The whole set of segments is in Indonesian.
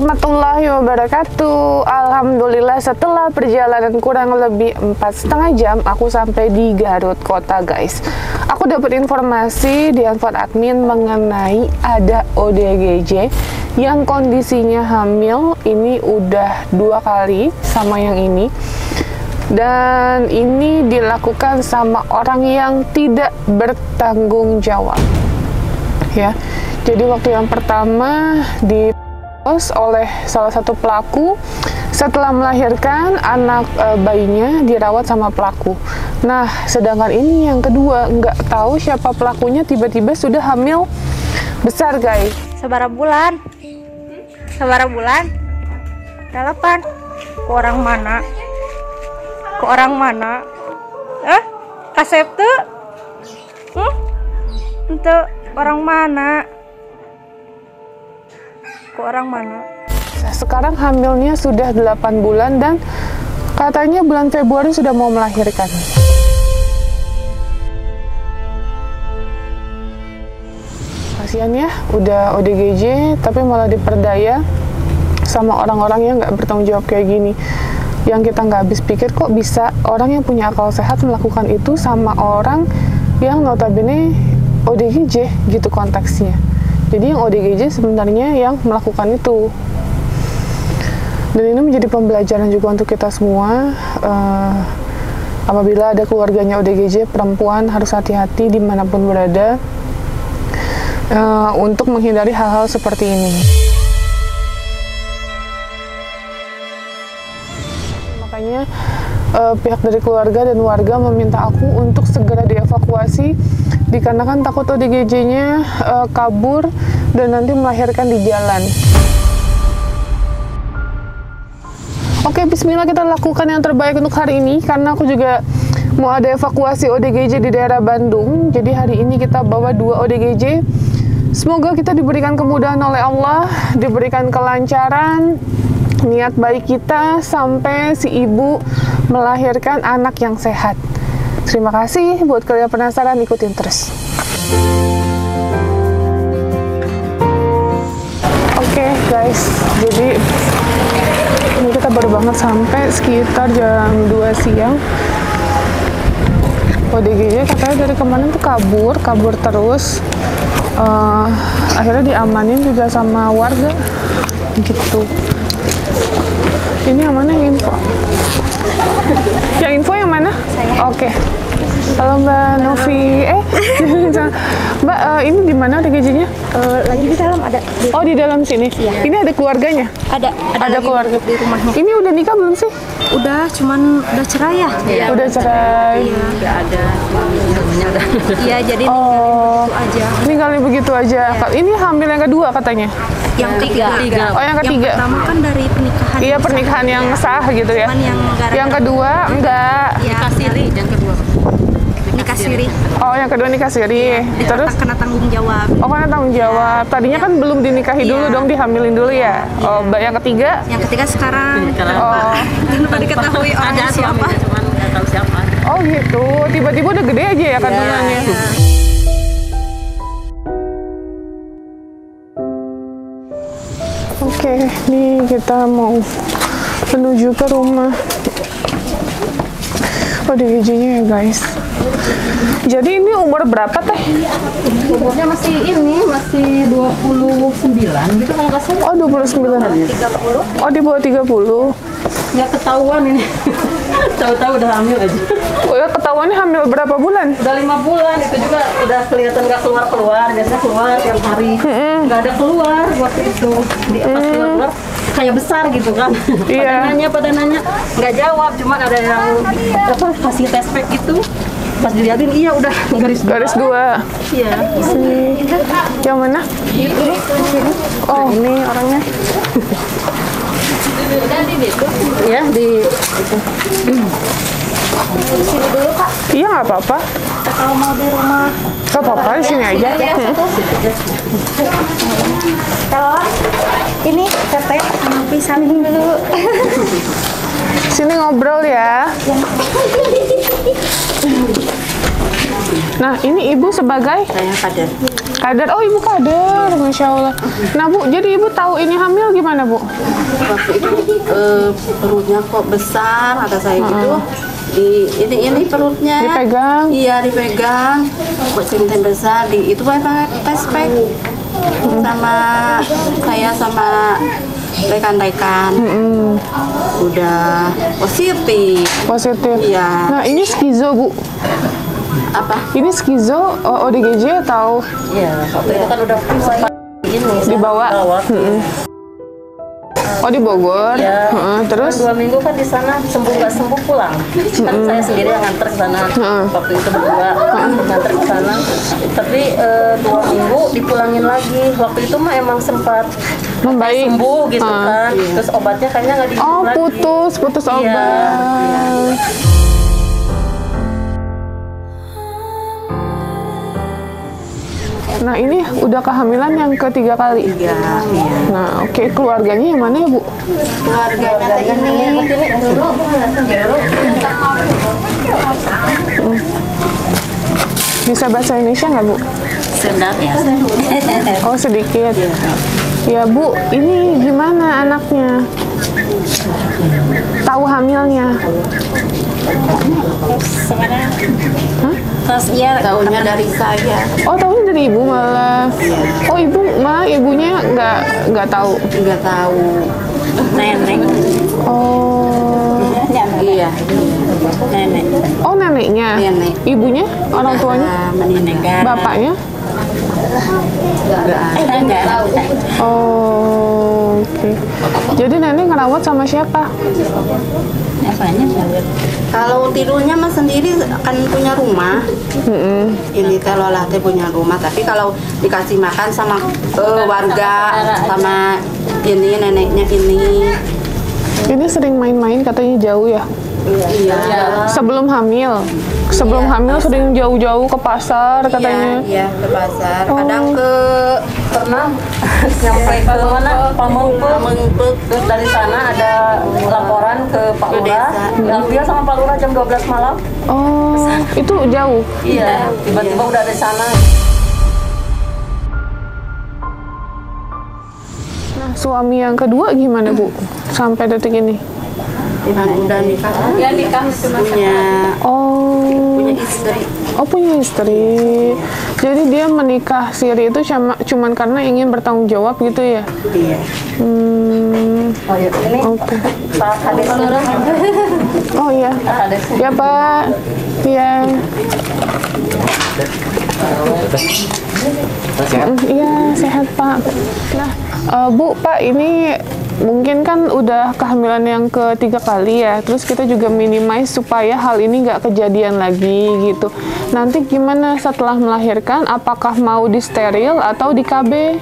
warahmatullahi wabarakatuh. Alhamdulillah setelah perjalanan kurang lebih 4,5 jam aku sampai di Garut Kota guys. Aku dapat informasi di handphone admin mengenai ada ODGJ yang kondisinya hamil. Ini udah 2 kali sama yang ini. Dan ini dilakukan sama orang yang tidak bertanggung jawab. Ya. Jadi waktu yang pertama oleh salah satu pelaku, setelah melahirkan anak bayinya dirawat sama pelaku. Nah, sedangkan ini yang kedua, nggak tahu siapa pelakunya, tiba-tiba sudah hamil besar guys. Sabara bulan? Sabara bulan? 8. Ke orang mana? Ke orang mana? Kasep tuh? Untuk orang mana? Ke orang mana? Sekarang hamilnya sudah 8 bulan dan katanya bulan Februari sudah mau melahirkan. Kasian ya, udah ODGJ tapi malah diperdaya sama orang-orang yang nggak bertanggung jawab kayak gini. Yang kita nggak habis pikir, kok bisa orang yang punya akal sehat melakukan itu sama orang yang notabene ODGJ gitu konteksnya. Jadi yang ODGJ sebenarnya yang melakukan itu. Dan ini menjadi pembelajaran juga untuk kita semua. Apabila ada keluarganya ODGJ perempuan, harus hati-hati dimanapun berada untuk menghindari hal-hal seperti ini. Makanya pihak dari keluarga dan warga meminta aku untuk segera dievakuasi dikarenakan takut ODGJ-nya kabur dan nanti melahirkan di jalan. Oke, bismillah, kita lakukan yang terbaik untuk hari ini karena aku juga mau ada evakuasi ODGJ di daerah Bandung. Jadi hari ini kita bawa 2 ODGJ. Semoga kita diberikan kemudahan oleh Allah, diberikan kelancaran, niat baik kita sampai si ibu melahirkan anak yang sehat. Terima kasih buat kalian penasaran, ikutin terus. Oke guys, jadi ini kita baru banget sampai sekitar jam 2 siang. ODGJ katanya dari kemarin tuh kabur terus. Akhirnya diamanin juga sama warga gitu. Ini yang mana yang info? Yang info yang mana? Oke. Halo Mbak Novi. Mbak, ini di mana ODGJ-nya? Lagi di dalam ada. Oh, di dalam sini. Iya. Ini ada keluarganya? Ada keluarga di rumahnya. Ini udah nikah belum sih? Udah, cuman udah cerai ya? Iya, udah cerai. Iya. Nggak ada namanya udah. Iya, jadi Oh, begitu aja. ninggalin begitu aja. Ini hamil yang kedua katanya? Yang ketiga. Oh, yang ketiga. Yang pertama kan dari pernikahan. Iya, pernikahan yang sah gitu ya. Cuman yang gara-gara Yang kedua enggak. ya, Nikah siri yang kedua. nikah siri. Oh, yang kedua nikah siri. Terus? Kena tanggung jawab. Oh, karena tanggung jawab. Tadinya kan belum dinikahi dulu dong, dihamilin dulu ya. Oh, Mbak yang ketiga? Yang ketiga sekarang. Oh. Tanpa diketahui orangnya siapa. Cuman nggak tahu siapa. Oh gitu. Tiba-tiba udah gede aja ya kandungannya. Oke, nih kita mau menuju ke rumah ODGJ-nya ya guys. Jadi ini umur berapa teh? Umurnya masih 29 gitu kalau nggak salah. Oh 29. 30. Oh di bawah 30. Nggak ketahuan ini. Tahu-tahu udah hamil aja. Oh ya, ketahuannya hamil berapa bulan? Udah 5 bulan, itu juga udah kelihatan nggak keluar. Biasanya keluar tiap hari. Nggak ada keluar waktu itu. Di atas keluar kayak besar gitu kan. Iya. Pada nanya nggak jawab, cuman ada yang kasih test pack gitu. Pas dilihatin iya udah garis 2. Iya. Yang mana? Oh, Ini orangnya. Ya di itu. Di sini dulu Kak. Iya nggak apa-apa. Kalau mau di rumah. Nggak apa-apa di sini aja. Kalau ini tete sama pisang dulu. Sini ngobrol ya. Nah, ini ibu sebagai Saya kader. Kadar, oh ibu kadar, Masya Allah. Nah Bu, jadi ibu tahu ini hamil gimana Bu? Waktu itu perutnya kok besar, kata saya gitu. Ini perutnya Dipegang? Iya dipegang, buat sinten besar. Itu pakai tes pack sama saya sama rekan-rekan. Udah positif. Positif. Iya. Nah ini skizo Bu. Apa? Ini skizo ODGJ atau Iya, waktu itu kan udah sempat ini dibawa? Oh di Bogor. Ya, Terus 2 minggu kan di sana sembuh nggak sembuh pulang. Kan saya sendiri yang nganter ke sana. Waktu itu berdua nganter ke sana. Tapi 2 minggu dipulangin lagi. Waktu itu mah emang sempat membaik. sembuh gitu kan. Terus obatnya kayaknya nggak diminum Oh lagi. putus Iya. obat. Nah ini udah kehamilan yang ketiga kali. Iya. Nah oke, keluarganya yang mana ya Bu? Keluarganya ini Bisa bahasa Indonesia nggak Bu? sedap ya. Oh sedikit. Ya Bu, ini gimana anaknya? Tahu hamilnya? Terus iya tahunya dari saya. Oh tahunya dari ibu malah. Oh ibunya nggak tahu. Nggak tahu. Nenek. Oh. Iya. Nenek. Oh neneknya. Nenek. Ibunya, orang tuanya, Meninggal. bapaknya. Nggak tahu. Oh, oke. Jadi nenek ngerawat sama siapa? Kalau tidurnya mah sendiri kan punya rumah. Ini kalau teh punya rumah, tapi kalau dikasih makan sama warga sama ini neneknya ini. Ini sering main-main katanya jauh ya? Iya. Sebelum hamil sering jauh-jauh ke pasar katanya. Iya, ke pasar. Kadang ke Pernah nyampe ke mana? Pamengpeuk. Terus dari sana ada laporan ke Pak Lurah. Dia sama Pak Lurah jam 12 malam. Oh, itu jauh. Iya, tiba-tiba udah ada di sana. Nah, suami yang kedua gimana Bu? Sampai detik ini? udah nikah. Ya nikah punya Oh, istri. oh punya istri. Jadi dia menikah siri itu cuman karena ingin bertanggung jawab gitu ya? Iya. Oh iya, ini Oke. Pak Hades Lurah. Oh iya. Hades. Ya Pak. Iya. Iya sehat Pak. Nah Bu Pak ini mungkin kan udah kehamilan yang ketiga kali ya, terus kita juga minimize supaya hal ini nggak kejadian lagi gitu. Nanti gimana setelah melahirkan, apakah mau di steril atau di KB?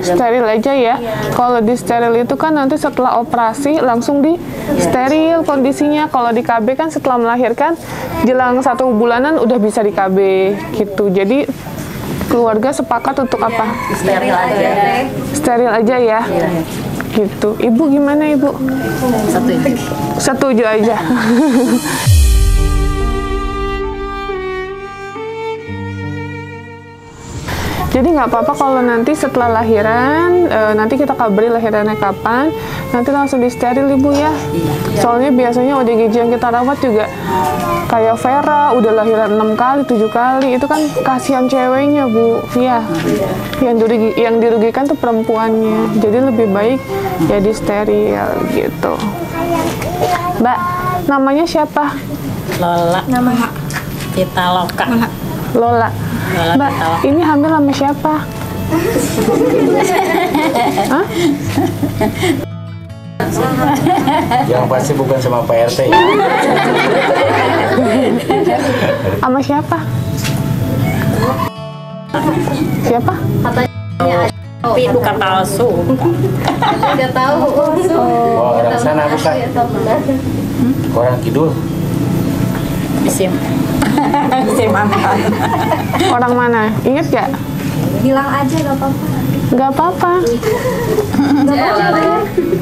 Steril aja ya. Kalau di steril itu kan nanti setelah operasi langsung di steril kondisinya. Kalau di KB kan setelah melahirkan jelang 1 bulanan udah bisa di KB gitu. Jadi keluarga sepakat untuk apa? Steril aja. Steril aja ya. Gitu. Ibu gimana Ibu? Setuju aja. Jadi nggak apa-apa kalau nanti setelah lahiran, nanti kita kabari lahirannya kapan, nanti langsung di steril Ibu ya. Soalnya biasanya ODGJ yang kita rawat juga kayak Vera, udah lahiran 6 kali, 7 kali, itu kan kasihan ceweknya Bu, ya. Yang dirugikan tuh perempuannya, jadi lebih baik ya di steril gitu. Mbak, namanya siapa? Lola. Nama Pitaloka. Lola. Mbak, ini hamil sama siapa? Hah? Yang pasti bukan sama Pak RT. Sama siapa? Siapa? Tapi bukan palsu. Nggak tahu. Oh, orang sana bukan? Orang kidul. Isim. Isim mantan. Orang mana? Ingat gak? Bilang aja nggak apa-apa. Gak apa-apa.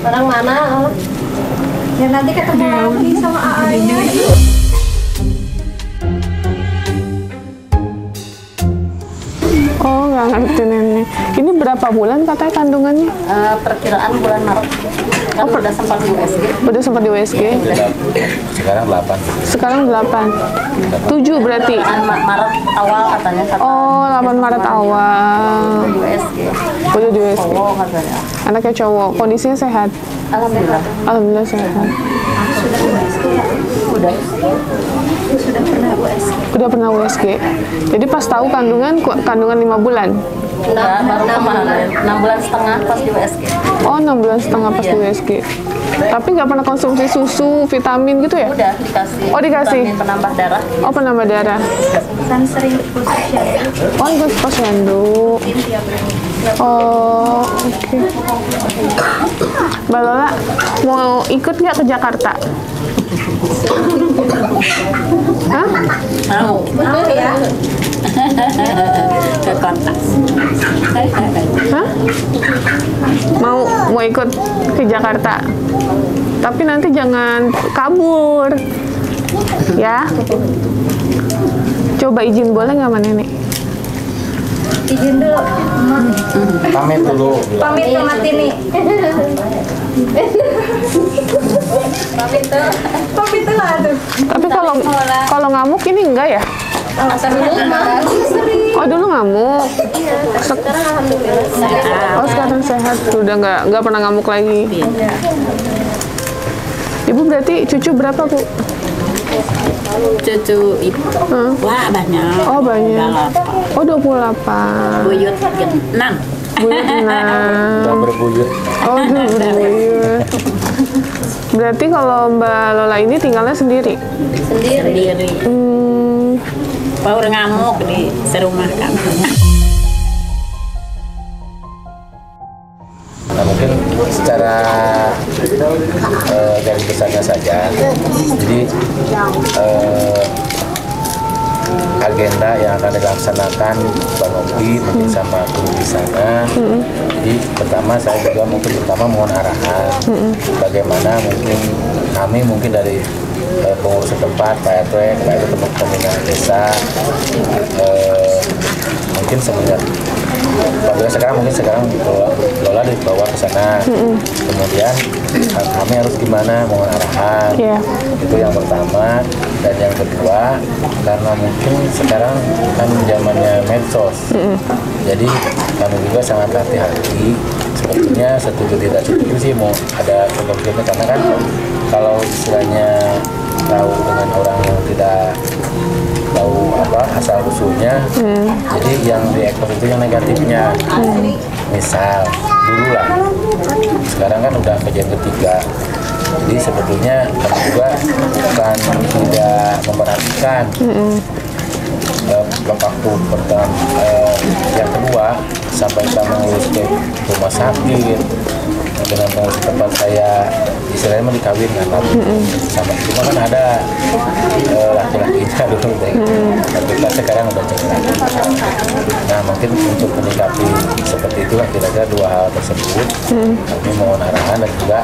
Orang mana? Ya nanti ketemu lagi sama AA-nya. berapa bulan katanya kandungannya? Perkiraan bulan Maret kan udah sempat di USG. Udah sempat di USG? Sekarang 8. Sekarang 8. 7 berarti? Maret awal katanya. Oh, 8 Maret awal. Di USG. Udah di USG. Cowok katanya. Anaknya cowok, kondisinya sehat? Alhamdulillah. Alhamdulillah sehat. Udah. Udah pernah USG. Jadi pas tahu kandungan 5 bulan? Udah, baru kemarin 6 bulan setengah pas di USG. Oh, 6 bulan setengah pas di USG. Tapi nggak pernah konsumsi susu, vitamin gitu ya? Udah dikasih. Oh, dikasih? Vitamin penambah darah. Oh, penambah darah. Kan sering ikut posyandu. Oh, ikut posyandu. Oh, oke. Mbak Lola, mau ikut nggak ke Jakarta? Hah? Mau ya? Ke kota. Hah? Mau ikut ke Jakarta? Tapi nanti jangan kabur. Ya? Coba izin boleh nggak sama nenek? Izin dulu. Pamit dulu. Pamit sama Tini. Pamit tuh lah tuh. Tapi kalau ngamuk ini enggak ya? Oh, dulu ngamuk. Sekarang alhamdulillah. Oh, sekarang sehat. Udah nggak pernah ngamuk lagi. Ibu berarti cucu berapa, Bu? Cucu ibu. Wah, banyak. Oh, banyak. Oh, 28. Buyut 6. Buyut 6. Udah berbuyut. Oh, udah berbuyut. Berarti kalau Mbak Lola ini tinggalnya sendiri? Sendiri. Paur ngamuk di serumah kami. Nah, mungkin secara garis besarnya saja. Jadi agenda yang akan dilaksanakan Bang Opi mungkin sama guru di sana. Jadi pertama saya juga mungkin mohon arahan bagaimana mungkin dari pengurus setempat, Pak RT, baik itu pembina desa, mungkin sebenarnya sekarang Lola dibawa ke sana, kemudian kami harus gimana mohon arahan. Itu yang pertama. Dan yang kedua, karena mungkin sekarang kan zamannya medsos, jadi kami juga sangat hati-hati. Sebetulnya setuju tidak setuju sih mau ada pembuktiannya, karena kan kalau istilahnya tahu dengan orang yang tidak tahu asal usulnya, jadi yang diekspos itu yang negatifnya. Misal dulu lah, sekarang kan udah kejadian ketiga. Jadi sebetulnya kami juga bukan tidak memperhatikan waktu pertama, yang kedua sampai kita mengurus ke rumah sakit dengan pengurus tempat saya istilahnya dikawinkan sama cuma kan ada laki-lakinya dulu tapi sekarang udah cerai. Nah mungkin untuk menyikapi seperti itulah kira-kira dua hal tersebut kami mohon arahan, dan juga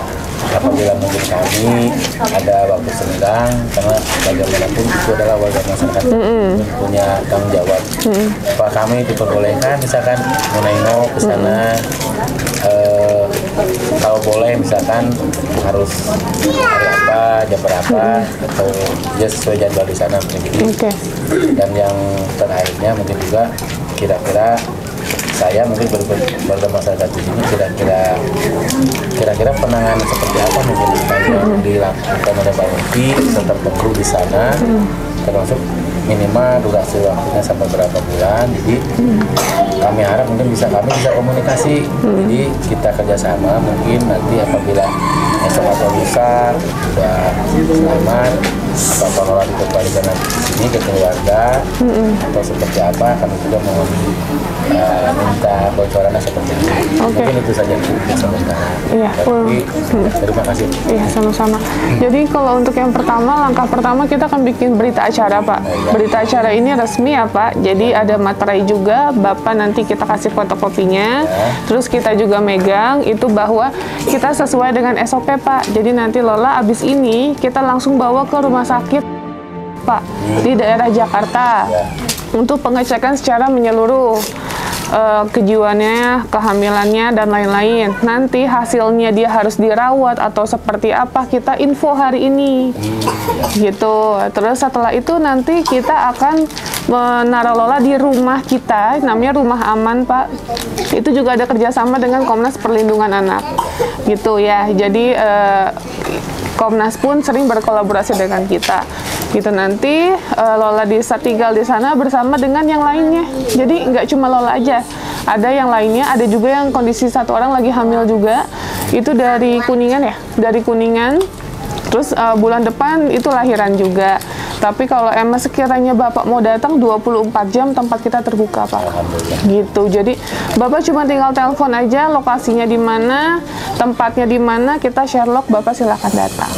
apabila mungkin kami ada waktu senggang, karena bagaimanapun itu adalah warga masyarakat punya tanggung jawab. Apa kami diperbolehkan misalkan menengok ke sana, kalau boleh misalkan harus hari apa, jam berapa, atau ya sesuai jadwal di sana mungkin. Dan yang terakhirnya mungkin juga kira-kira saya mungkin bermasyarakat di sini kira-kira penanganan seperti apa mungkin yang dilakukan oleh Pak Opi serta kru di sana, termasuk minimal durasi waktunya sampai berapa bulan. Jadi kami harap mungkin kami bisa komunikasi. Jadi kita kerjasama mungkin nanti apabila esok atau lusa sudah selamat, apa pengelola dikembalikan nanti di sini ke keluarga atau seperti apa, kami juga mohon minta bocorannya seperti itu. Mungkin itu saja sementara. Iya. Terima kasih. Iya, sama-sama. Jadi kalau untuk yang pertama, langkah pertama kita akan bikin berita acara, Pak. Berita acara ini resmi ya, Pak. Jadi ada materai juga, Bapak nanti kita kasih fotokopinya. Terus kita juga megang itu bahwa kita sesuai dengan SOP, Pak. Jadi nanti Lola abis ini kita langsung bawa ke rumah sakit, Pak, di daerah Jakarta untuk pengecekan secara menyeluruh. kejiwaannya, kehamilannya, dan lain-lain. Nanti hasilnya dia harus dirawat atau seperti apa, kita info hari ini. Gitu. Terus setelah itu nanti kita akan menaruh Lola di rumah kita, namanya Rumah Aman, Pak. Itu juga ada kerjasama dengan Komnas Perlindungan Anak. Gitu ya. Jadi Komnas pun sering berkolaborasi dengan kita. Gitu nanti Lola bisa tinggal di sana bersama dengan yang lainnya. Jadi nggak cuma Lola aja, ada yang lainnya, ada juga yang kondisi satu orang lagi hamil juga. Itu dari Kuningan ya, dari Kuningan. Terus bulan depan itu lahiran juga. Tapi kalau emang sekiranya Bapak mau datang 24 jam tempat kita terbuka, Pak. Gitu. Jadi Bapak cuma tinggal telepon aja lokasinya di mana, tempatnya di mana, kita share log, Bapak silakan datang.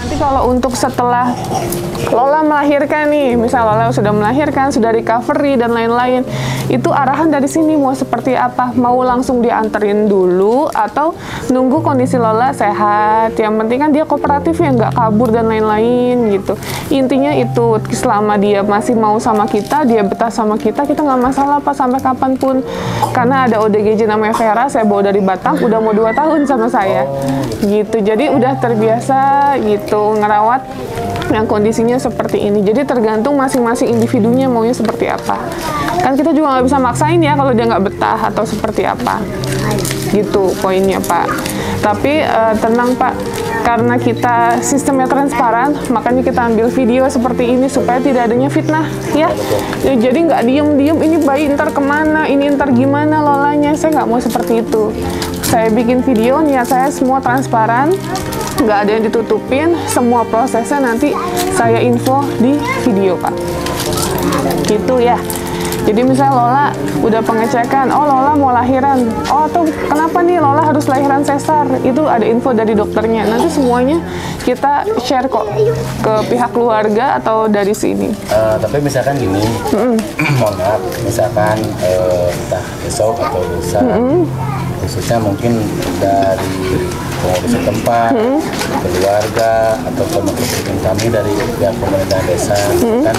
Nanti kalau untuk setelah Lola melahirkan nih, misal Lola sudah melahirkan, sudah recovery dan lain-lain, itu arahan dari sini mau seperti apa? Mau langsung dianterin dulu atau nunggu kondisi Lola sehat? Yang penting kan dia kooperatif ya, nggak kabur dan lain-lain gitu. Intinya itu, selama dia masih mau sama kita, dia betah sama kita nggak masalah Pak sampai kapanpun. Karena ada ODGJ namanya Vera, saya bawa dari Batam, udah mau 2 tahun sama saya. Gitu, jadi udah terbiasa gitu ngerawat yang kondisinya seperti ini. Jadi tergantung masing-masing individunya maunya seperti apa. Kan kita juga nggak bisa maksain ya kalau dia nggak betah atau seperti apa. Gitu poinnya Pak. Tapi tenang Pak, karena kita sistemnya transparan, makanya kita ambil video seperti ini supaya tidak adanya fitnah ya. Jadi nggak diem-diem ini bayi ntar kemana, ini ntar gimana Lolanya. Saya nggak mau seperti itu. Saya bikin video, niat saya semua transparan, nggak ada yang ditutupin, semua prosesnya nanti saya info di video Pak. Gitu ya. Jadi misalnya Lola udah pengecekan, oh Lola mau lahiran, oh tuh kenapa nih Lola harus lahiran sesar, itu ada info dari dokternya. Nanti semuanya kita share kok ke pihak keluarga atau dari sini. Tapi misalkan gini, mohon maaf, misalkan entah besok atau lusa, khususnya mungkin dari pengurus setempat, keluarga, atau teman-teman kami dari pihak pemerintahan desa, kan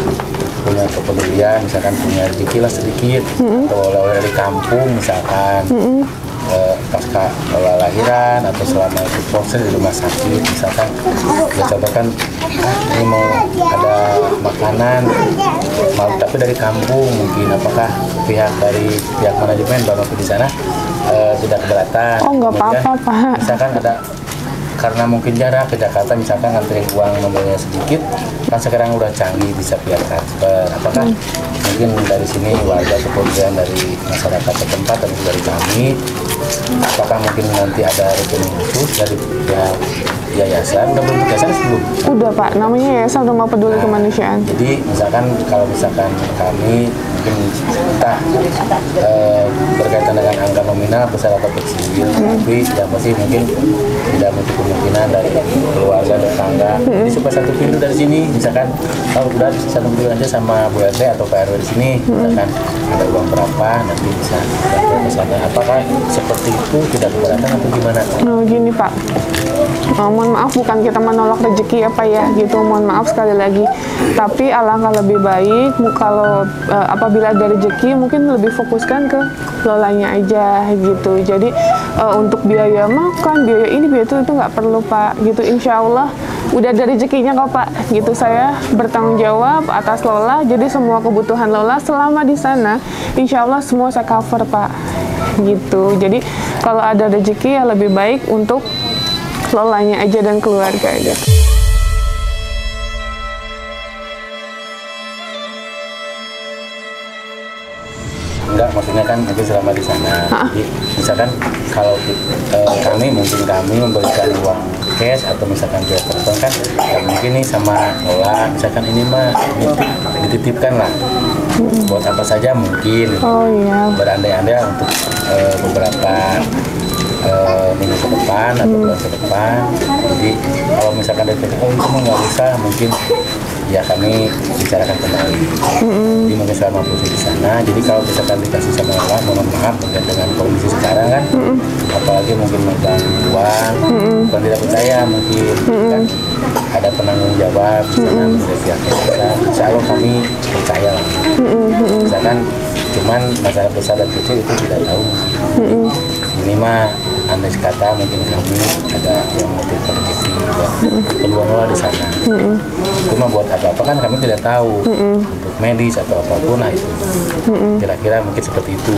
punya kepedulian, misalkan punya rezeki lah sedikit, atau oleh-oleh dari kampung misalkan, pasca lahiran atau selama itu proses di rumah sakit, misalkan ya contohkan ini mau ada makanan, tapi dari kampung mungkin, apakah pihak dari pihak manajemen Bapak di sana tidak keberatan? Oh nggak apa-apa Pak. Misalkan ada karena mungkin jarak ke Jakarta, misalkan nganterin uang nomornya sedikit, kan sekarang udah canggih bisa via transfer. Apakah mungkin dari sini warga kemudian dari masyarakat setempat atau dari kami, apakah mungkin nanti ada rekening khusus dari pihak yayasan? Udah bentuk yayasan sebelum? Udah Pak, namanya Yayasan Rumah Peduli Kemanusiaan. Jadi misalkan kalau misalkan kami mungkin entah berkaitan dengan angka nominal besar atau kecil, tapi yang pasti mungkin tidak menutup kemungkinan dari keluarga tetangga. Jadi supaya satu pintu dari sini, misalkan kalau udah satu pintu aja sama Bu RT atau Pak RW di sini, misalkan ada uang berapa nanti bisa ke sana. Apakah seperti itu tidak keberatan atau gimana? Gini Pak, mohon maaf bukan kita menolak rezeki ya Pak ya, gitu. Mohon maaf sekali lagi. Tapi alangkah lebih baik kalau apabila ada rezeki mungkin lebih fokuskan ke Lolanya aja gitu. Jadi untuk biaya makan, biaya ini, biaya itu nggak perlu Pak gitu. Insya Allah udah ada rezekinya kok Pak gitu. Saya bertanggung jawab atas Lola, jadi semua kebutuhan Lola selama di sana insya Allah semua saya cover Pak gitu. Jadi kalau ada rezeki ya lebih baik untuk Lolanya aja dan keluarga aja. Enggak, maksudnya kan nanti selama di sana. Jadi misalkan kalau kami memberikan uang cash atau misalkan via telepon kan, ya mungkin nih sama Lola, misalkan ini mah dititipkan lah. Buat apa saja mungkin. Oh iya. Berandai-andai untuk beberapa minggu ke depan atau bulan ke depan. Jadi kalau misalkan dari itu mah nggak usah, mungkin ya kami bicarakan kembali. Jadi mungkin selama proses di sana. Jadi kalau misalkan dikasih sama orang, mohon maaf mungkin dengan kondisi sekarang kan, apalagi mungkin megang uang, bukan tidak percaya mungkin kan ada bertanggung jawab, misalkan dari pihak kita, insya Allah kami percaya lah. Misalkan cuman masalah besar dan kecil itu tidak tahu. Ini mah andai kata mungkin kami ada yang motif rezeki buat peluang di sana. Cuma buat apa-apa kan kami tidak tahu. Untuk medis atau apapun, nah itu kira-kira mungkin seperti itu.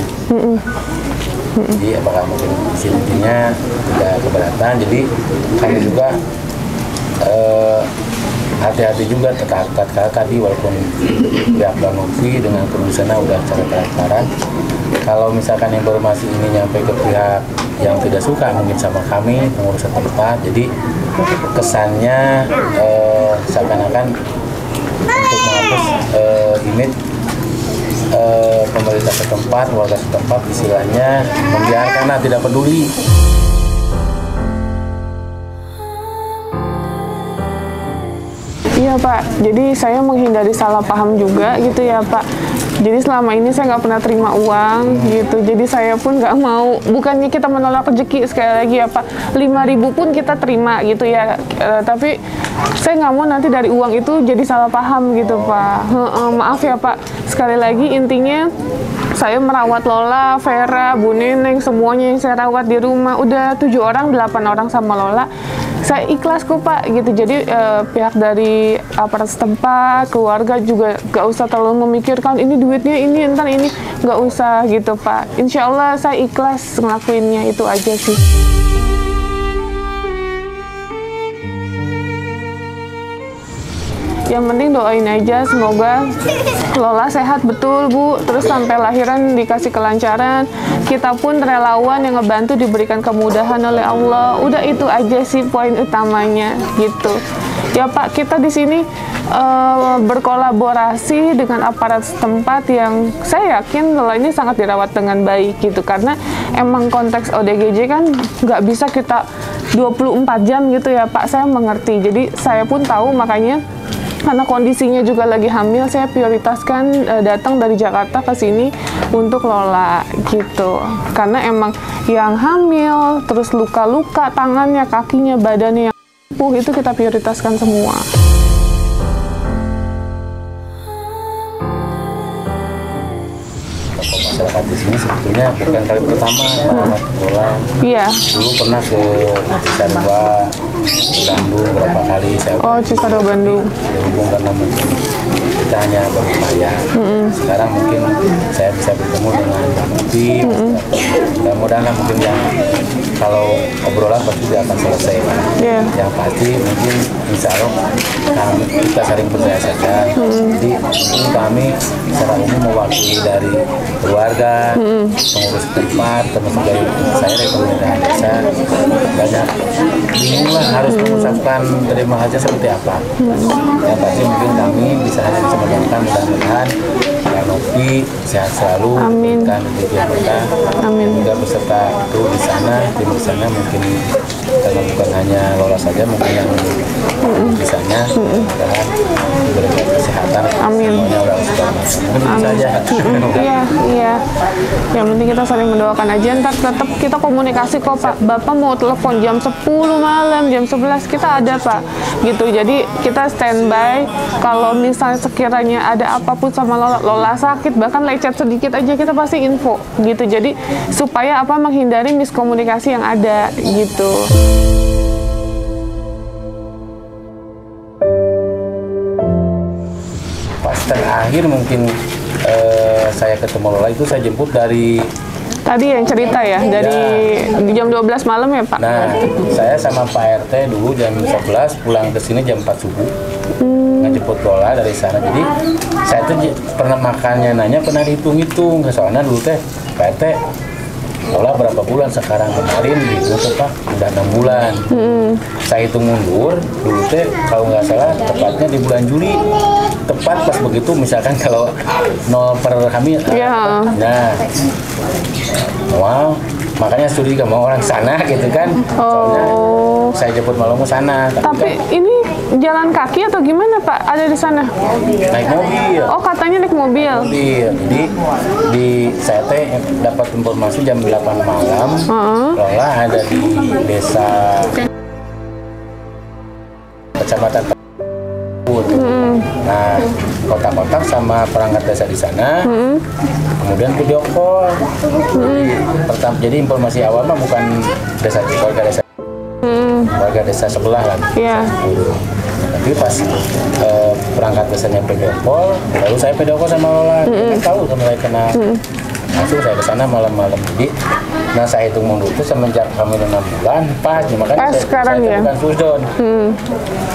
Jadi apakah mungkin intinya tidak keberatan, jadi kami juga hati-hati juga tatkala tadi walaupun pihak Bang Novi dengan kru sana udah cara transparan, kalau misalkan informasi ini nyampe ke pihak yang tidak suka mungkin sama kami pengurus setempat, jadi kesannya seakan-akan untuk menghapus image pemerintah setempat, warga setempat, istilahnya membiarkan, tidak peduli. Iya Pak, jadi saya menghindari salah paham juga gitu ya Pak. Jadi selama ini saya nggak pernah terima uang gitu. Jadi saya pun nggak mau, bukannya kita menolak rezeki, sekali lagi ya Pak, 5.000 pun kita terima gitu ya. Tapi saya nggak mau nanti dari uang itu jadi salah paham gitu Pak. Maaf ya Pak, sekali lagi intinya saya merawat Lola, Vera, Bu Neneng, semuanya yang saya rawat di rumah. Udah 7 orang, 8 orang sama Lola. Saya ikhlas kok Pak gitu. Jadi pihak dari aparat setempat, keluarga juga gak usah terlalu memikirkan ini duitnya ini, entar ini, gak usah gitu Pak. Insya Allah saya ikhlas ngelakuinnya, itu aja sih. Yang penting doain aja semoga Lola sehat betul Bu, terus sampai lahiran dikasih kelancaran, kita pun relawan yang ngebantu diberikan kemudahan oleh Allah. Udah itu aja sih poin utamanya gitu ya Pak. Kita di sini berkolaborasi dengan aparat setempat yang saya yakin Lola ini sangat dirawat dengan baik gitu, karena emang konteks ODGJ kan nggak bisa kita 24 jam gitu ya Pak. Saya mengerti, jadi saya pun tahu, makanya karena kondisinya juga lagi hamil, saya prioritaskan datang dari Jakarta ke sini untuk Lola gitu. Karena emang yang hamil, terus luka-luka tangannya, kakinya, badannya yang lumpuh, itu kita prioritaskan semua. Masyarakat di sini sebetulnya bukan kali pertama merawat Lola. Iya. Dulu pernah ke Cisarua, ke Bandung berapa kali saya. Oh, Cisarua Bandung. Berhubung karena mungkin kita hanya berupaya. Sekarang mungkin saya bisa bertemu dengan Bang Novi. Mudah-mudahan mungkin yang kalau obrolan pasti tidak akan selesai. Yeah. Yang pasti mungkin insya Allah kita saling percaya saja. Jadi mungkin kami secara umum mewakili dari keluarga, pengurus tempat, termasuk dari saya dari pemerintahan desa, banyak bingung lah harus mengucapkan terima kasih seperti apa. Yang pasti mungkin kami bisa mendoakan mudah-mudahan Bang Novi sehat selalu, dan kita juga beserta itu di sana mungkin karena bukan hanya Lola saja, mungkin yang di sana mudah-mudahan diberikan kesehatan, semuanya udah segala macam. Mungkin bisa aja. Iya. Yang penting kita saling mendoakan aja. Ntar tetap kita komunikasi kok Pak. Bapak mau telepon jam 10 malam, jam 11 kita ada Pak. Gitu. Jadi kita standby. Kalau misalnya sekiranya ada apapun sama Lola sakit, bahkan lecet sedikit aja kita pasti info. Gitu. Jadi supaya menghindari miskomunikasi yang ada gitu. Pas terakhir mungkin saya ketemu Lola itu saya jemput dari tadi yang cerita ya, dari jam 12 malam ya Pak? Nah, saya sama Pak RT dulu jam 11 pulang ke sini jam 4 subuh. Ngejemput Lola dari sana. Jadi saya tuh pernah makannya pernah dihitung-hitung. Soalnya dulu teh Pak RT Lola berapa bulan sekarang, kemarin gitu Pak udah 6 bulan. Saya hitung mundur dulu teh kalau nggak salah tepatnya di bulan Juli, tepat pas begitu misalkan kalau 0 per hamil. Nah, wow, makanya studi sama orang sana gitu kan. Soalnya saya jemput malam ke sana. Tapi kan, ini jalan kaki atau gimana Pak? Ada di sana? Naik mobil. Oh, katanya naik mobil. Jadi di saya teh dapat informasi jam 8 malam. Lola ada di desa Kecamatan Nah, kontak-kontak sama perangkat desa di sana, kemudian video call. Jadi informasi awal mah bukan warga desa sebelah lah. Iya. Tapi pas perangkat desanya video call, lalu saya video call sama Lola, tahu mulai kena. Langsung saya ke sana malam-malam. Jadi, nah saya hitung mundur itu semenjak hamil 6 bulan, pas. Makanya saya ya? bukan suzon.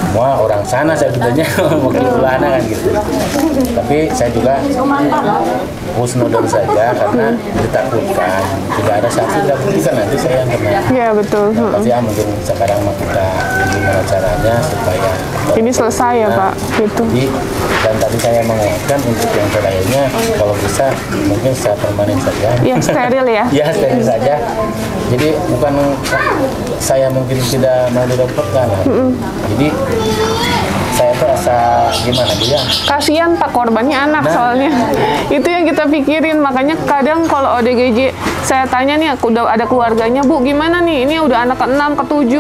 Semua orang sana saya betulnya wakil ulana kan gitu. Tapi saya juga husnudon saja karena ditakutkan tidak ada saksi, tidak bukti kan nanti saya yang kena. Iya betul. Pasti mungkin sekarang kita gimana caranya supaya ini selesai ya Pak. Gitu. Jadi, dan tadi saya mengingatkan untuk yang terakhirnya kalau bisa mungkin secara permanen saja. Ya steril ya. Ya steril saja. Jadi bukan saya mungkin tidak mau didapatkan. Jadi saya tuh rasa gimana Bu ya? Kasihan Pak, korbannya anak soalnya. Itu yang kita pikirin, makanya kadang kalau ODGJ saya tanya nih, udah ada keluarganya Bu, gimana nih? Ini udah anak ke-6, ke-7,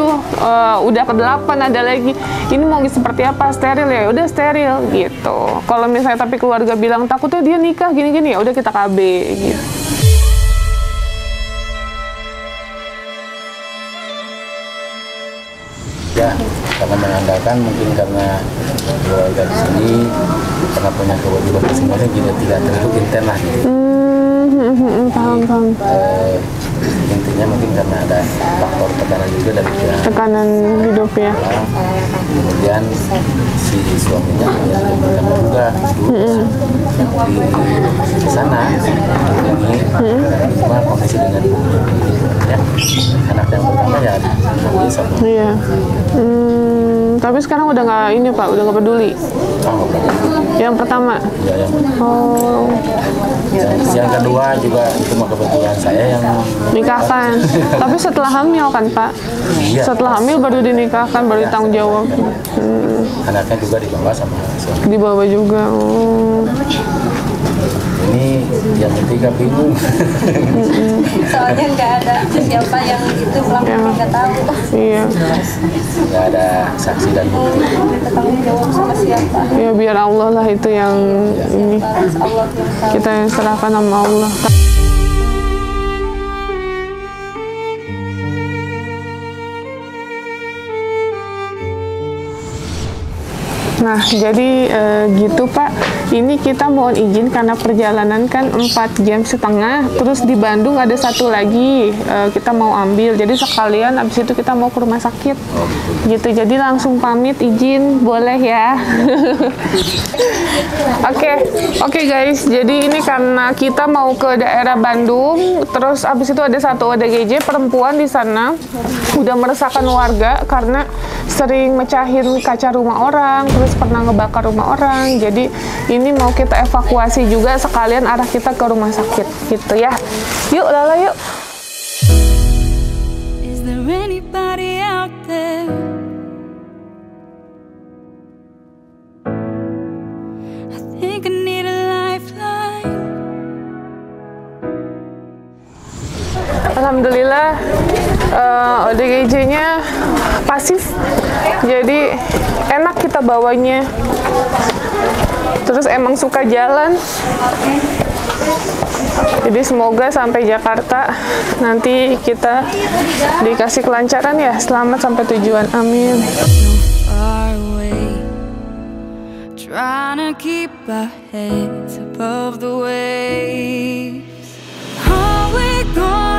udah ke-8 ada lagi. Ini mau seperti apa? Steril ya? Udah steril gitu. Kalau misalnya tapi keluarga bilang takutnya dia nikah gini-gini, ya udah kita KB gitu. Ya, karena mengandalkan mungkin karena keluarga di sini karena punya kewajiban masing-masing tidak terlalu intens lah. Paham. Intinya mungkin karena ada faktor tekanan juga dari pihak tekanan hidup ya. Kemudian si suaminya juga di sana ini cuma kondisi dengan ya anak yang pertama ya sama. Iya. Tapi sekarang udah nggak ini Pak, udah nggak peduli. Yang pertama. Ya, yang oh. Yang kedua juga itu mah kebetulan saya yang nikahkan. Tapi setelah hamil kan Pak? Iya. Setelah hamil baru dinikahkan, baru ditanggung jawab. Anaknya juga dibawa sama suami. Dibawa juga. Oh. Ini yang ketiga bingung. Soalnya nggak ada siapa yang itu belum nggak tahu. Iya. Nggak ada saksi dan bukti. Kita tanggung jawab sama siapa? Ya biar Allah lah itu yang ini. Kita yang serahkan sama Allah. Nah, jadi gitu Pak. Ini kita mohon izin karena perjalanan kan 4,5 jam. Terus di Bandung ada satu lagi kita mau ambil. Jadi sekalian abis itu kita mau ke rumah sakit. Gitu. Jadi langsung pamit izin, boleh ya? Oke guys. Jadi ini karena kita mau ke daerah Bandung. Terus abis itu ada satu ODGJ perempuan di sana. Udah meresahkan warga karena sering mecahin kaca rumah orang, terus pernah ngebakar rumah orang. Jadi ini mau kita evakuasi juga sekalian arah kita ke rumah sakit gitu ya. Yuk Lala yuk. Is there anybody out there? I think I need a lifeline. Alhamdulillah ODGJ-nya pasif, jadi enak kita bawanya. Terus emang suka jalan, jadi semoga sampai Jakarta nanti kita dikasih kelancaran ya, selamat sampai tujuan, amin. Trying to keep our heads above the waves. Are we gone?